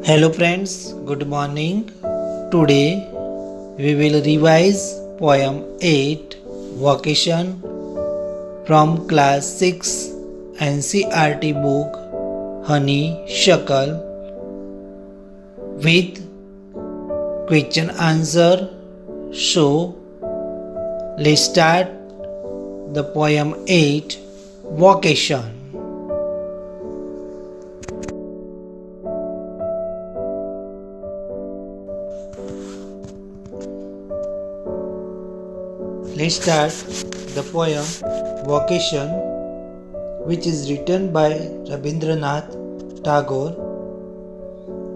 Hello friends, good morning. Today we will revise poem 8 Vacation from class 6 NCERT book Honey Shakal with question answer. So let's start the poem 8 Vacation. Let's start the poem Vacation, which is written by Rabindranath Tagore.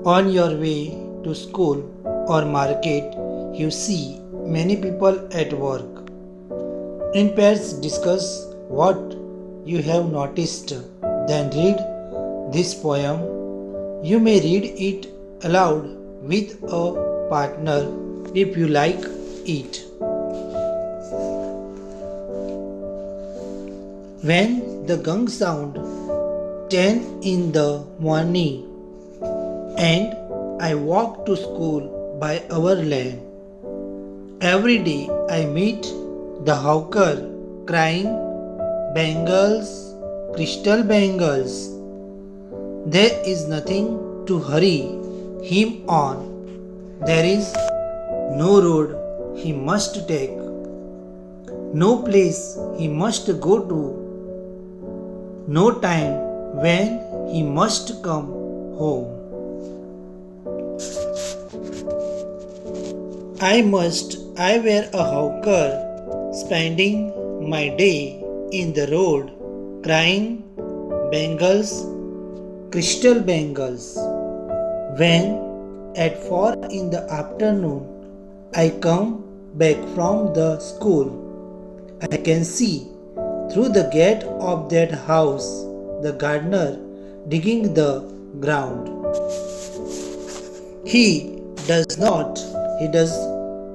On your way to school or market, you see many people at work. In pairs, discuss what you have noticed. Then read this poem. You may read it aloud with a partner if you like it. When the gong sound 10 in the morning and I walk to school by our lane, every day I meet the hawker crying, bangles, crystal bangles. There is nothing to hurry him on. There is no road he must take, no place he must go to, no time when he must come home. I were a hawker, spending my day in the road, crying bangles, crystal bangles. When at 4 in the afternoon I come back from the school, I can see through the gate of that house the gardener digging the ground. He does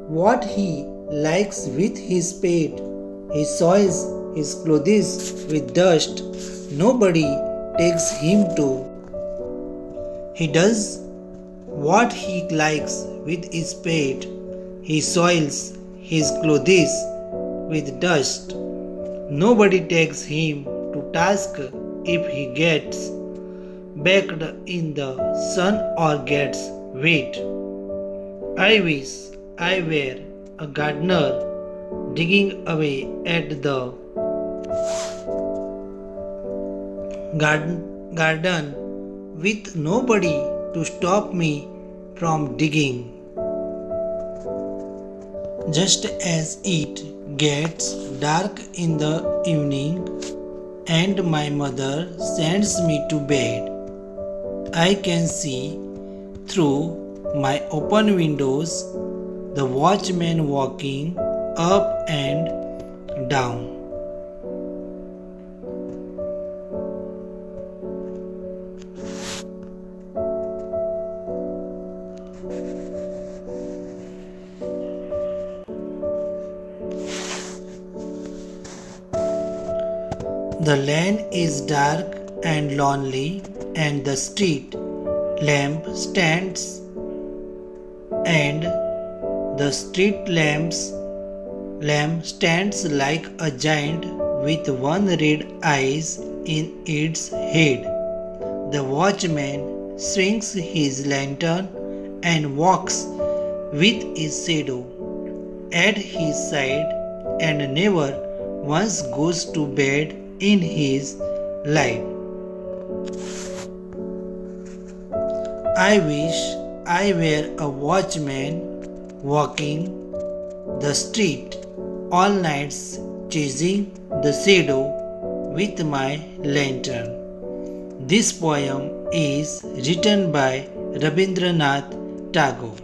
what he likes with his spade. He soils his clothes with dust. Nobody takes him to. He does what he likes with his spade. He soils his clothes with dust. Nobody takes him to task if he gets baked in the sun or gets wet. I wish I were a gardener digging away at the garden with nobody to stop me from digging. Just as it gets dark in the evening and my mother sends me to bed, I can see through my open windows the watchman walking up and down. The lane is dark and lonely, and the street lamp stands, and the street lamp stands like a giant with one red eye in its head. The watchman swings his lantern and walks with his shadow at his side and never once goes to bed in his life. I wish I were a watchman walking the street all nights, chasing the shadow with my lantern. This poem is written by Rabindranath Tagore.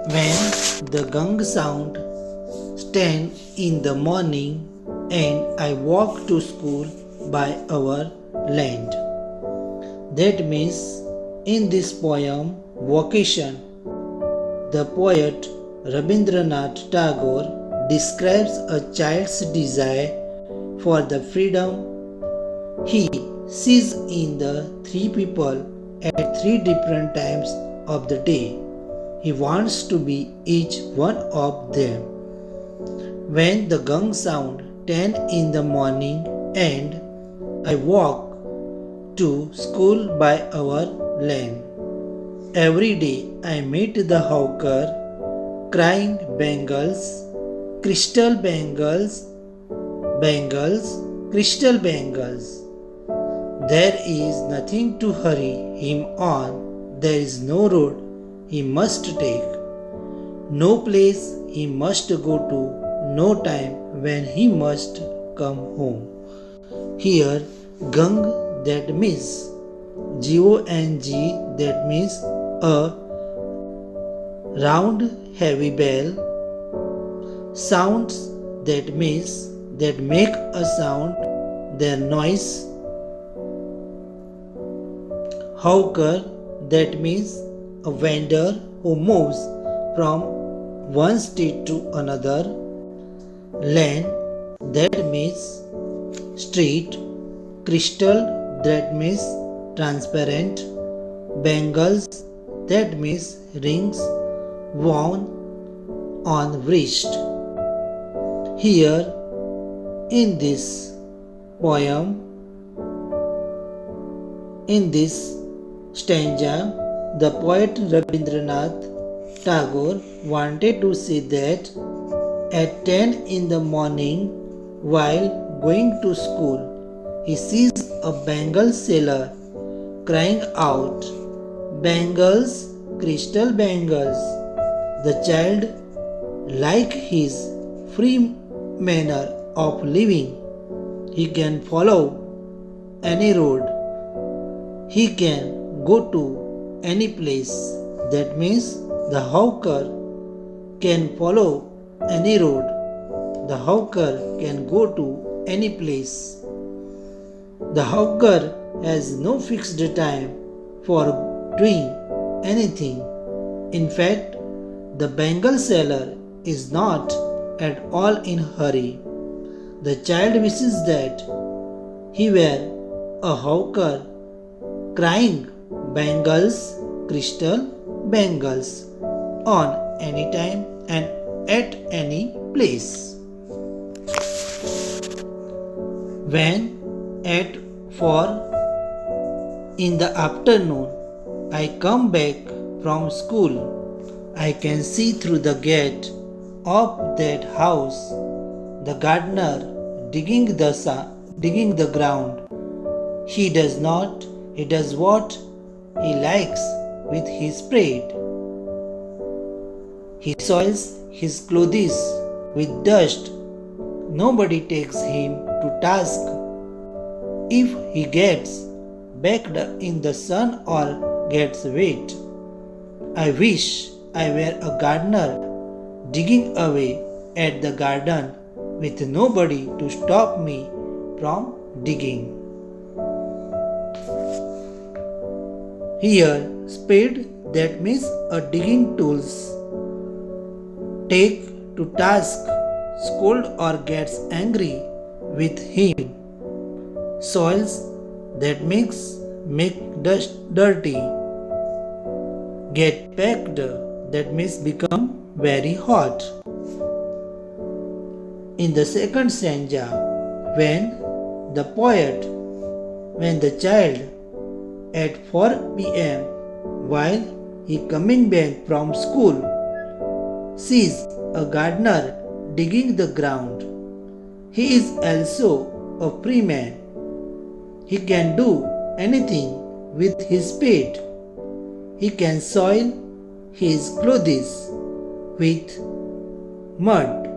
When the gong sound 10 in the morning and I walk to school by our land. That means in this poem Vacation, the poet Rabindranath Tagore describes a child's desire for the freedom he sees in the three people at three different times of the day. He wants to be each one of them. When the gong sound 10 in the morning and I walk to school by our lane. Every day I meet the hawker crying bangles, crystal bangles, bangles, crystal bangles. There is nothing to hurry him on. There is no road he must take, no place he must go to, no time when he must come home. Here, gang that means G-O-N-G that means a round heavy bell, sounds that means that make a sound, their noise, hawker that means a vendor who moves from one street to another, lane that means street, crystal that means transparent, bangles that means rings worn on wrist. Here in this poem, in this stanza, the poet Rabindranath Tagore wanted to say that at 10 in the morning, while going to school, he sees a bangle seller crying out, "Bangles, crystal bangles." The child, like his free manner of living, he can follow any road. He can go to any place. That means the hawker can follow any road. The hawker can go to any place. The hawker has no fixed time for doing anything. In fact, the bangle seller is not at all in hurry. The child wishes that he were a hawker crying bangles, crystal bangles on any time and at any place. When at 4 in the afternoon I come back from school, I can see through the gate of that house the gardener digging the ground. He does what he likes with his spade. He soils his clothes with dust. Nobody takes him to task if he gets baked in the sun or gets wet. I wish I were a gardener digging away at the garden with nobody to stop me from digging. Here, spade that means a digging tools. Take to task, scold or gets angry with him. Soils that make dust dirty. Get packed that means become very hot. In the second stanza, when the child at 4 p.m. while he coming back from school sees a gardener digging the ground, he is also a free man. He can do anything with his spade. He can soil his clothes with mud.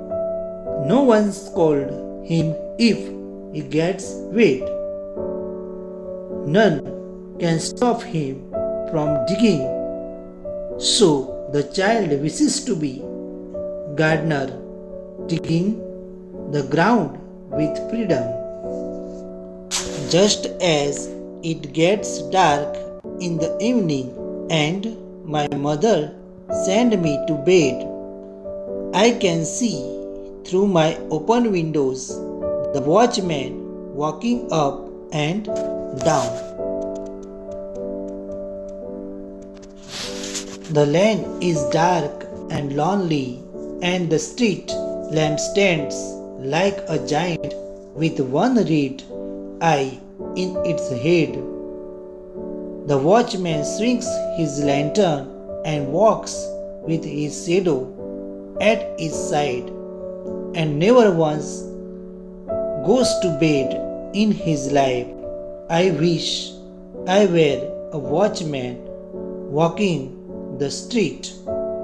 No one scolds him if he gets wet. None can stop him from digging. So the child wishes to be gardener, digging the ground with freedom. Just as it gets dark in the evening and my mother send me to bed, I can see through my open windows the watchman walking up and down. The lane is dark and lonely, and the street lamp stands like a giant with one red eye in its head. The watchman swings his lantern and walks with his shadow at his side, and never once goes to bed in his life. I wish I were a watchman walking the street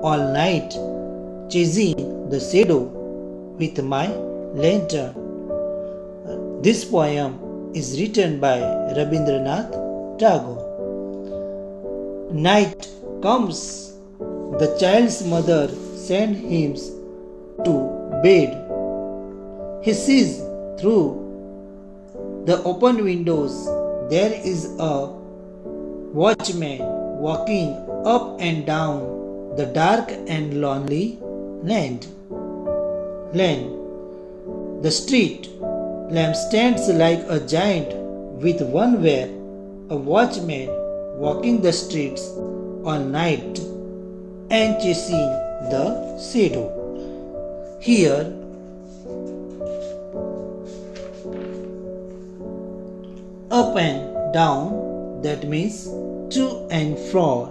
all night, chasing the shadow with my lantern. This poem is written by Rabindranath Tagore. Night comes, the child's mother sends him to bed. He sees through the open windows there is a watchman walking up and down the dark and lonely lane. The street lamp stands like a giant with one where a watchman walking the streets all night and chasing the shadow. Here, up and down, that means to and fro.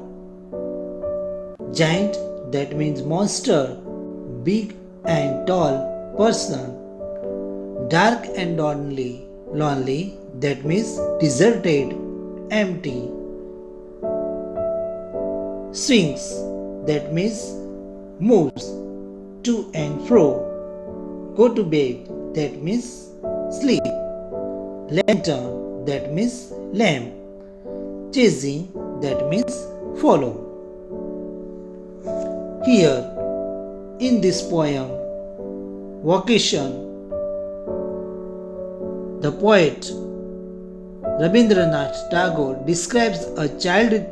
Giant, that means monster, big and tall person. Dark and lonely, that means deserted, empty. Swings, that means moves to and fro. Go to bed, that means sleep. Lantern, that means lamp. Chasing, that means follow. Here, in this poem, Vocation, the poet Rabindranath Tagore describes a child's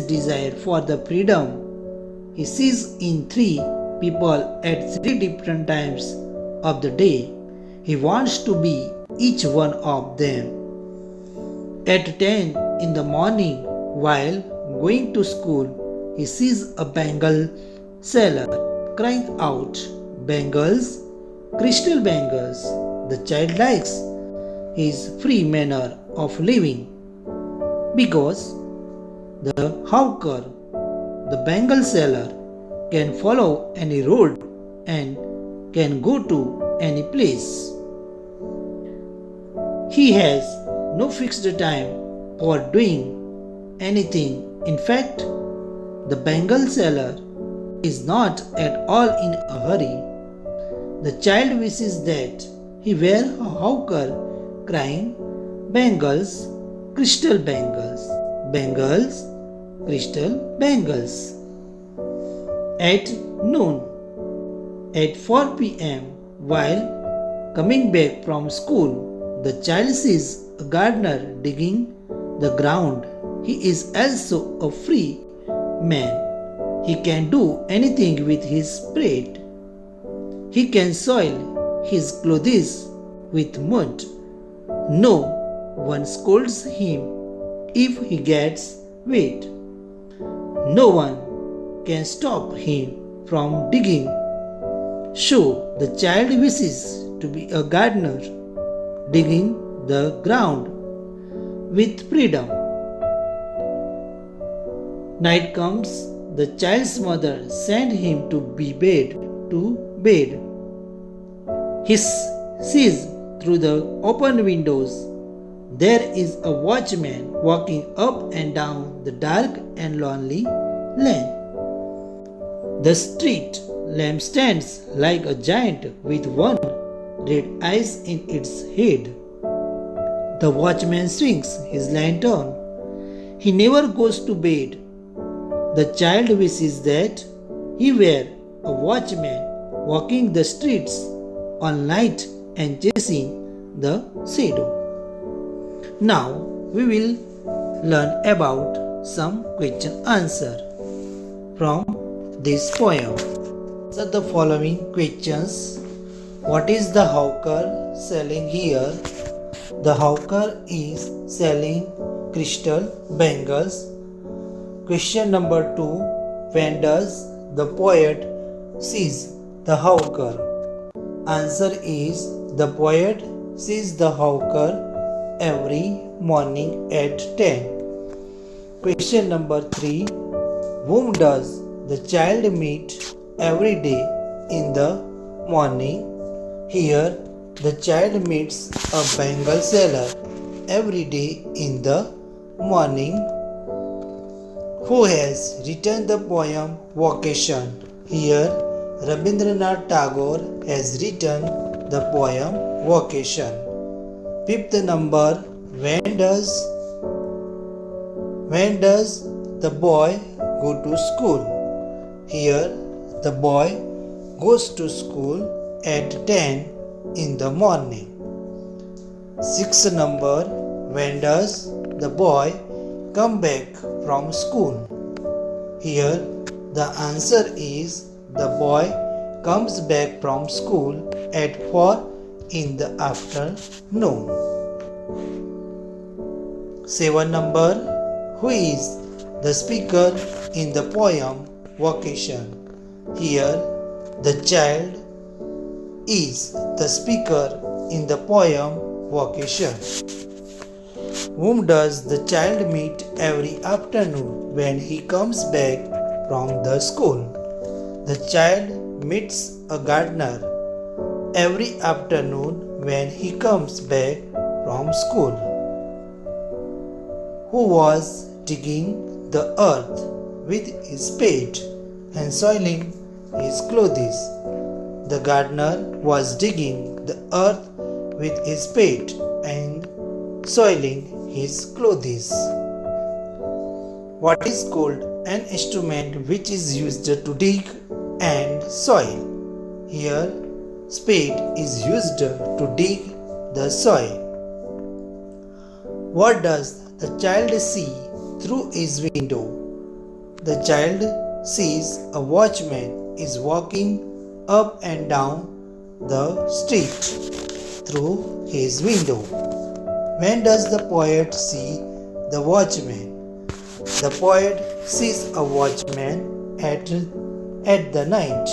desire for the freedom he sees in three people at three different times of the day. He wants to be each one of them. At 10 in the morning, while going to school, he sees a bangle seller crying out, "Bangles, crystal bangles." The child likes his free manner of living because the hawker, the bangle seller, can follow any road and can go to any place. He has no fixed time for doing anything. In fact, the bangle seller is not at all in a hurry. The child wishes that he were a hawker crying, "Bangles, crystal bangles, bangles, crystal bangles." At noon, at 4 p.m., while coming back from school, the child sees a gardener digging the ground. He is also a free man. He can do anything with his spade. He can soil his clothes with mud. No one scolds him if he gets wet. No one can stop him from digging. So the child wishes to be a gardener, digging the ground with freedom. Night comes, the child's mother sent him to bed. He sees through the open windows there is a watchman walking up and down the dark and lonely lane. The street lamp stands like a giant with one red eyes in its head. The watchman swings his lantern. He never goes to bed. The child wishes that he were a watchman walking the streets all night and chasing the shadow. Now we will learn about some question answer from this poem. Answer the following questions. What is the hawker selling here? The hawker is selling crystal bangles. Question number 2. When does the poet sees the hawker? Answer is the poet sees the hawker every morning at 10. Question number 3. Whom does the child meet every day in the morning? Here, the child meets a bangle seller every day in the morning. Who has written the poem Vacation? Here, Rabindranath Tagore has written the poem Vacation. Fifth number, when does the boy go to school? Here, the boy goes to school at 10 in the morning. Sixth number, when does the boy come back from school? Here, the answer is the boy comes back from school at 4 in the afternoon. 7 number, who is the speaker in the poem Vacation? Here, the child is the speaker in the poem Vacation. Whom does the child meet every afternoon when he comes back from the school? The child meets a gardener every afternoon when he comes back from school. Who was digging the earth with his spade and soiling his clothes? The gardener was digging the earth with his spade and soiling his clothes. What is called an instrument which is used to dig and soil? Here, spade is used to dig the soil. What does the child see through his window? The child sees a watchman is walking up and down the street through his window. When does the poet see the watchman? The poet sees a watchman at the night.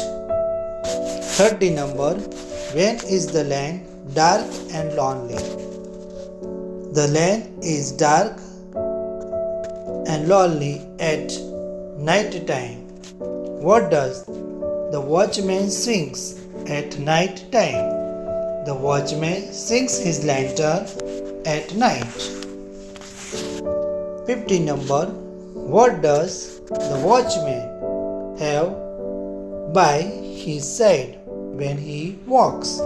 30 number, when is the land dark and lonely? The land is dark and lonely at night time. What does the watchman swings at night time? The watchman swings his lantern at night. 50 number, what does the watchman have by his side when he walks?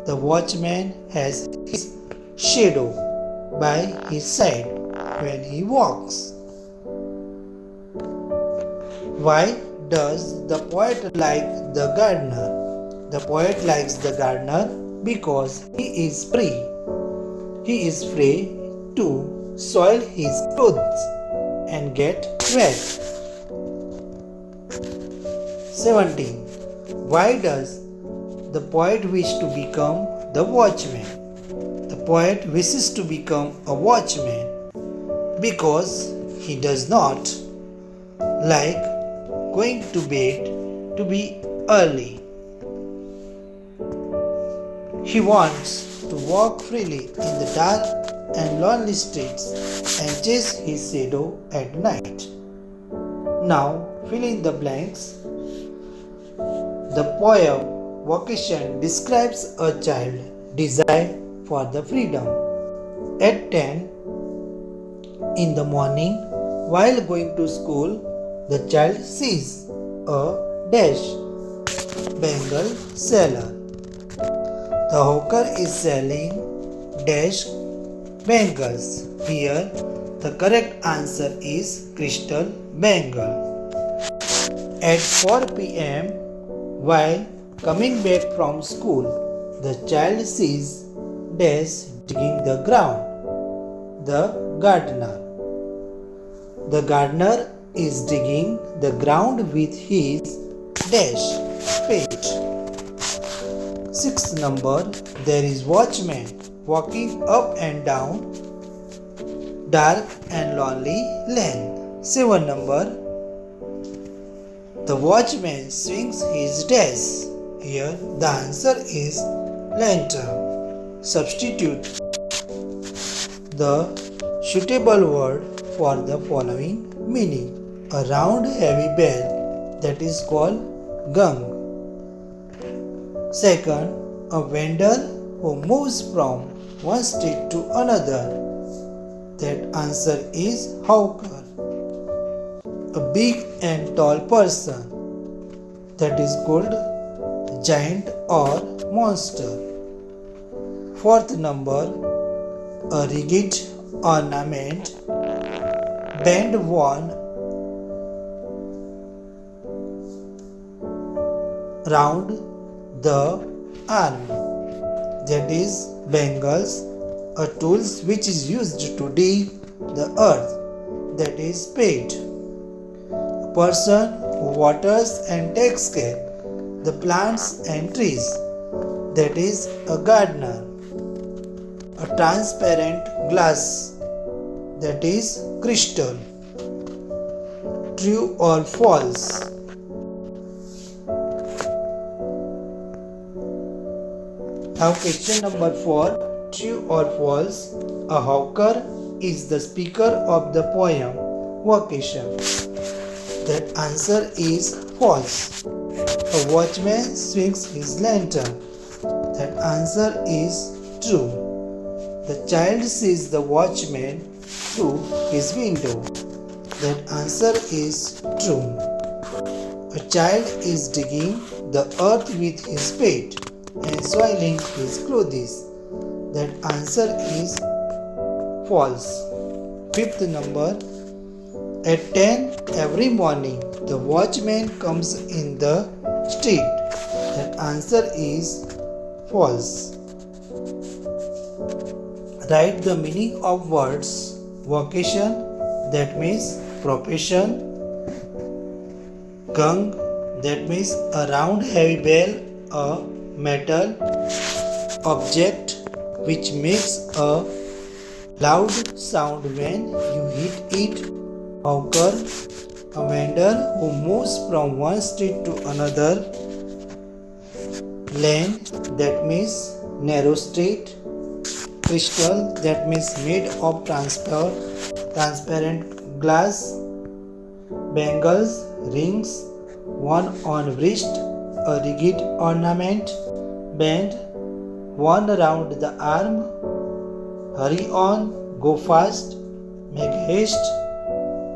The watchman has his shadow by his side when he walks. Why does the poet like the gardener? The poet likes the gardener because he is free. He is free to soil his clothes and get wet. 17. Why does the poet wish to become the watchman? The poet wishes to become a watchman because he does not like going to bed to be early. He wants to walk freely in the dark and lonely streets and chase his shadow at night. Now, fill in the blanks. The poem Vacation describes a child's desire for the freedom. At 10 in the morning, while going to school, the child sees a dash bangle seller. The hawker is selling dash bangles. Here, the correct answer is crystal bangle. At 4 p.m., while coming back from school, the child sees dash digging the ground. The gardener. The gardener is digging the ground with his dash spade. Sixth number, there is watchman walking up and down dark and lonely lane. Seven number, the watchman swings his desk. Here the answer is lantern. Substitute the suitable word for the following meaning. A round heavy bell, that is called gong. Second, a vendor who moves from one street to another. That answer is hawker. A big and tall person, that is called giant or monster. Fourth number, a rigid ornament band worn round the arm, that is bangles. A tool which is used to dig the earth, that is spade. A person who waters and takes care the plants and trees, that is a gardener. A transparent glass, that is crystal. True or false? Now question number 4. True or false? A hawker is the speaker of the poem Vacation. That answer is false. A watchman swings his lantern. That answer is true. The child sees the watchman through his window. That answer is true. A child is digging the earth with his spade and soiling his clothes. That answer is false. Fifth number, at 10 every morning the watchman comes in the street. That answer is false. Write the meaning of words vocation, that means profession. Gong, that means a round heavy bell, a metal object which makes a loud sound when you hit it. Hawker, a vendor who moves from one street to another. Lane, that means narrow street. Crystal, that means made of transparent glass. Bangles, rings worn on wrist, a rigid ornament. Band, worn around the arm. Hurry on, go fast, make haste.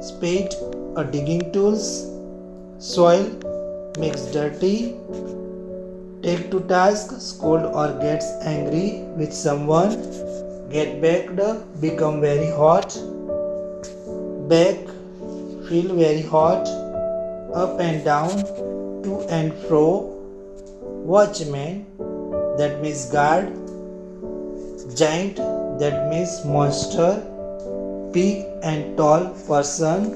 Spade, a digging tools. Soil, makes dirty. Take to task, scold or gets angry with someone. Get baked, become very hot. Bake, feel very hot. Up and down, to and fro. Watchman, that means guard. Giant, that means monster. Big and tall person.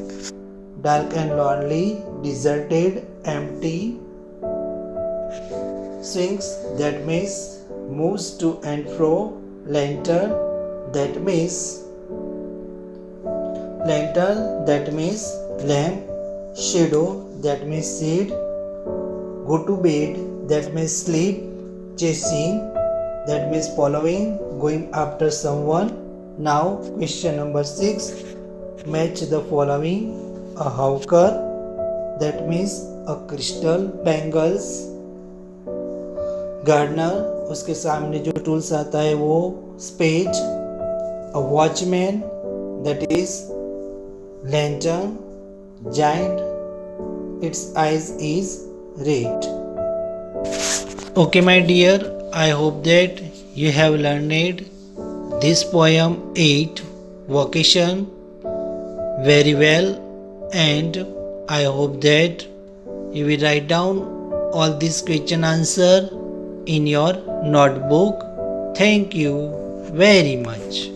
Dark and lonely, deserted, empty. Swings, that means moves to and fro. Lantern, that means lamp. Shadow, that means shade. Go to bed, that means sleep. Chasing, that means following, going after someone. Now question number 6. Match the following. A hawker, that means a crystal bangles. Gardener, उसके सामने जो tools आता है वो spade. A watchman, that is lantern. Giant, its eyes is red. Okay my dear, I hope that you have learned this poem 8 vocation very well, and I hope that you will write down all this question answer in your notebook. Thank you very much.